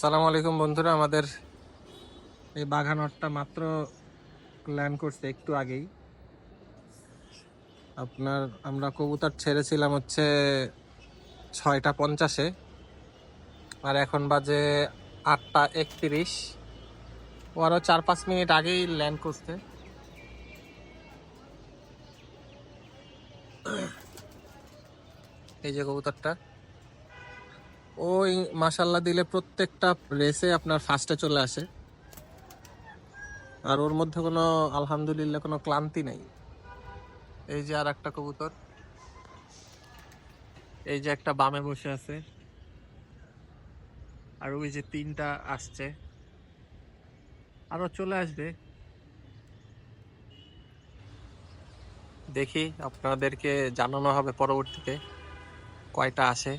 আসসালামু আলাইকুম বন্ধুরা, আমাদের এই বাঘানটটা মাত্র ল্যান্ড করছে একটু আগেই। আমরা কবুতর ছেড়েছিলাম হচ্ছে 6:50-এ, আর এখন বাজে 8:31। ও আরো 4-5 মিনিট আগেই ল্যান্ড করছে। এই যে কবুতরটা, ওই মাশাল্লাহ দিলে প্রত্যেকটা রেসে আপনার ফার্স্টে চলে আসে, আর ওর মধ্যে কোনো আলহামদুলিল্লাহ কোনো ক্লান্তি নাই। এই যে আর একটা কবুতর, এই যে একটা বামে বসে আছে, আর ওই যে 3টা আসছে, আরো চলে আসবে। দেখি, আপনাদেরকে জানানো হবে পরবর্তীতে কয়টা আসে।